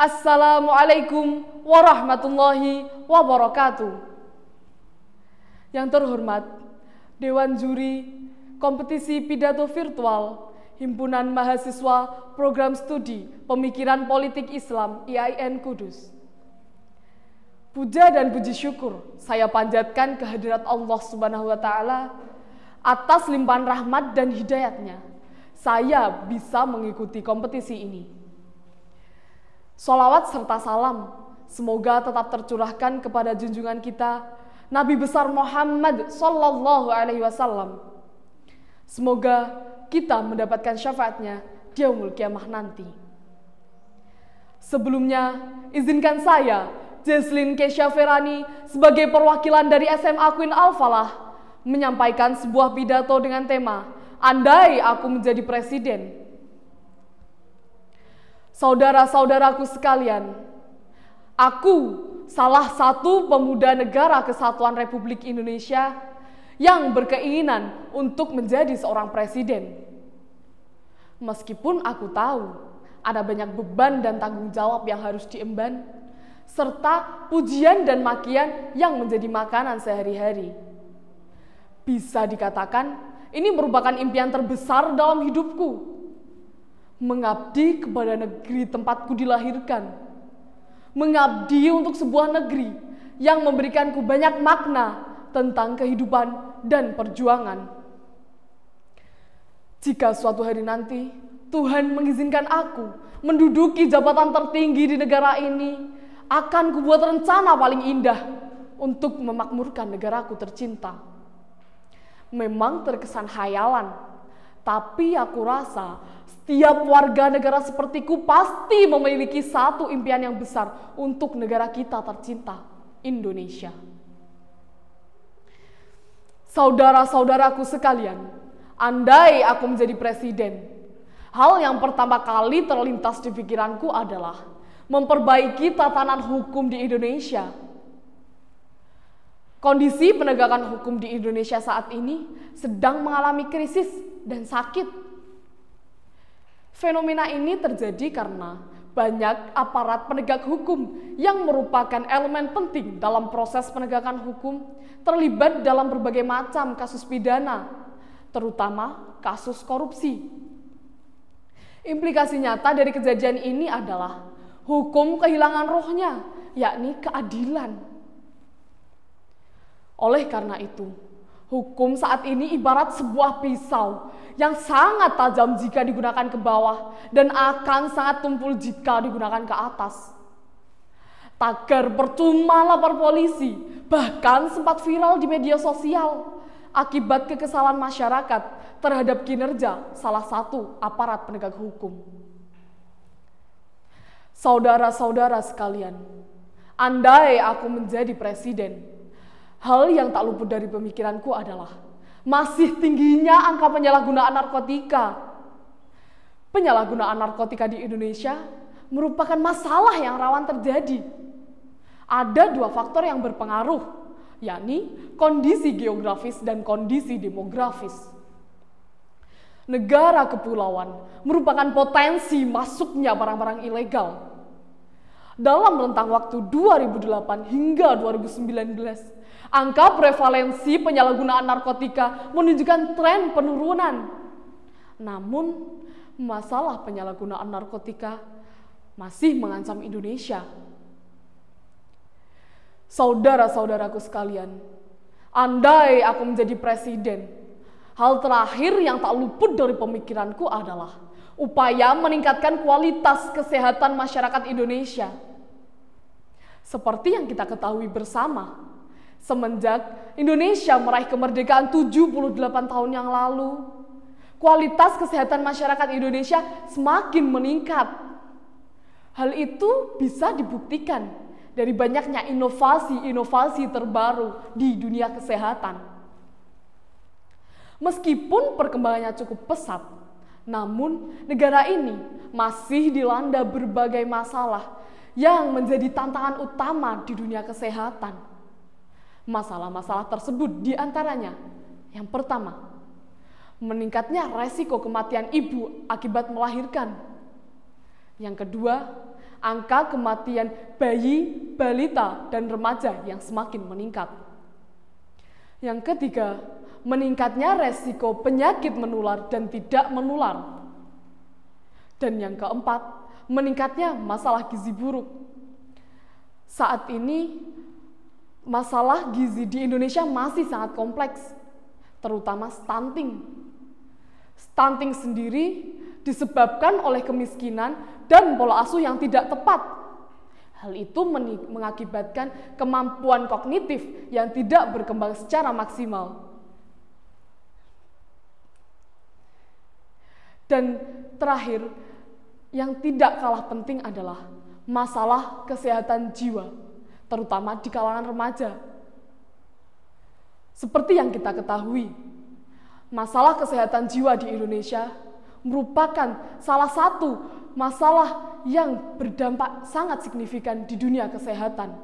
Assalamualaikum warahmatullahi wabarakatuh. Yang terhormat, Dewan Juri Kompetisi Pidato Virtual Himpunan Mahasiswa Program Studi Pemikiran Politik Islam IAIN Kudus. Puja dan puji syukur saya panjatkan kehadirat Allah Subhanahu wa Ta'ala atas limpahan rahmat dan hidayatnya. Saya bisa mengikuti kompetisi ini. Sholawat serta salam semoga tetap tercurahkan kepada junjungan kita Nabi besar Muhammad Sallallahu Alaihi Wasallam. Semoga kita mendapatkan syafaatnya di yaumul qiyamah nanti. Sebelumnya, izinkan saya, Jesslyn Kesha Ferani, sebagai perwakilan dari SMA Queen Al-Falah, menyampaikan sebuah pidato dengan tema Andai Aku Menjadi Presiden. Saudara-saudaraku sekalian, aku salah satu pemuda negara Kesatuan Republik Indonesia yang berkeinginan untuk menjadi seorang presiden. Meskipun aku tahu ada banyak beban dan tanggung jawab yang harus diemban, serta pujian dan makian yang menjadi makanan sehari-hari. Bisa dikatakan, ini merupakan impian terbesar dalam hidupku. Mengabdi kepada negeri tempatku dilahirkan. Mengabdi untuk sebuah negeri yang memberikanku banyak makna tentang kehidupan dan perjuangan. Jika suatu hari nanti Tuhan mengizinkan aku menduduki jabatan tertinggi di negara ini, akan kubuat rencana paling indah untuk memakmurkan negaraku tercinta. Memang terkesan hayalan, tapi aku rasa setiap warga negara sepertiku pasti memiliki satu impian yang besar untuk negara kita tercinta, Indonesia. Saudara-saudaraku sekalian, andai aku menjadi presiden, hal yang pertama kali terlintas di pikiranku adalah memperbaiki tatanan hukum di Indonesia. Kondisi penegakan hukum di Indonesia saat ini sedang mengalami krisis dan sakit. Fenomena ini terjadi karena banyak aparat penegak hukum yang merupakan elemen penting dalam proses penegakan hukum terlibat dalam berbagai macam kasus pidana, terutama kasus korupsi. Implikasi nyata dari kejadian ini adalah hukum kehilangan rohnya, yakni keadilan. Oleh karena itu, hukum saat ini ibarat sebuah pisau yang sangat tajam jika digunakan ke bawah dan akan sangat tumpul jika digunakan ke atas. Tagar percuma lapor polisi bahkan sempat viral di media sosial akibat kekesalan masyarakat terhadap kinerja salah satu aparat penegak hukum. Saudara-saudara sekalian, andai aku menjadi presiden, hal yang tak luput dari pemikiranku adalah masih tingginya angka penyalahgunaan narkotika. Penyalahgunaan narkotika di Indonesia merupakan masalah yang rawan terjadi. Ada dua faktor yang berpengaruh, yakni kondisi geografis dan kondisi demografis. Negara kepulauan merupakan potensi masuknya barang-barang ilegal. Dalam rentang waktu 2008 hingga 2019, angka prevalensi penyalahgunaan narkotika menunjukkan tren penurunan. Namun, masalah penyalahgunaan narkotika masih mengancam Indonesia. Saudara-saudaraku sekalian, andai aku menjadi presiden, hal terakhir yang tak luput dari pemikiranku adalah upaya meningkatkan kualitas kesehatan masyarakat Indonesia. Seperti yang kita ketahui bersama, semenjak Indonesia meraih kemerdekaan 78 tahun yang lalu, kualitas kesehatan masyarakat Indonesia semakin meningkat. Hal itu bisa dibuktikan dari banyaknya inovasi-inovasi terbaru di dunia kesehatan. Meskipun perkembangannya cukup pesat, namun negara ini masih dilanda berbagai masalah yang menjadi tantangan utama di dunia kesehatan. Masalah-masalah tersebut diantaranya, yang pertama, meningkatnya resiko kematian ibu akibat melahirkan. Yang kedua, angka kematian bayi, balita, dan remaja yang semakin meningkat. Yang ketiga, meningkatnya resiko penyakit menular dan tidak menular. Dan yang keempat, meningkatnya masalah gizi buruk. Saat ini, masalah gizi di Indonesia masih sangat kompleks, terutama stunting. Stunting sendiri disebabkan oleh kemiskinan dan pola asuh yang tidak tepat. Hal itu mengakibatkan kemampuan kognitif yang tidak berkembang secara maksimal. Dan terakhir, yang tidak kalah penting adalah masalah kesehatan jiwa, terutama di kalangan remaja. Seperti yang kita ketahui, masalah kesehatan jiwa di Indonesia merupakan salah satu masalah yang berdampak sangat signifikan di dunia kesehatan.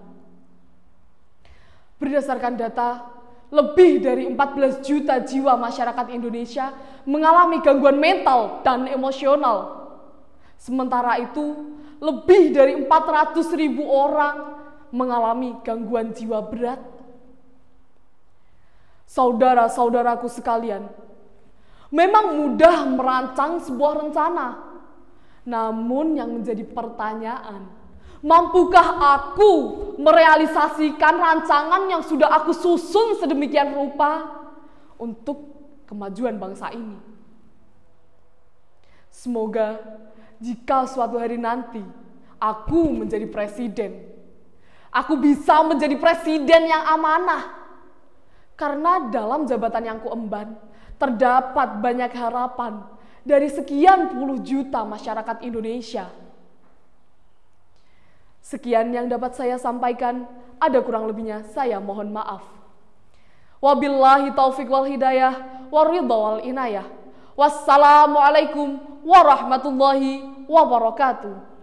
Berdasarkan data, lebih dari 14 juta jiwa masyarakat Indonesia mengalami gangguan mental dan emosional. Sementara itu, lebih dari 400.000 orang mengalami gangguan jiwa berat. Saudara-saudaraku sekalian, memang mudah merancang sebuah rencana. Namun yang menjadi pertanyaan, mampukah aku merealisasikan rancangan yang sudah aku susun sedemikian rupa untuk kemajuan bangsa ini? Semoga jika suatu hari nanti aku menjadi presiden, aku bisa menjadi presiden yang amanah. Karena dalam jabatan yang kuemban, terdapat banyak harapan dari sekian puluh juta masyarakat Indonesia. Sekian yang dapat saya sampaikan, ada kurang lebihnya saya mohon maaf. Wabillahi taufiq wal hidayah, waridha wal inayah. Wassalamualaikum warahmatullahi wabarakatuh.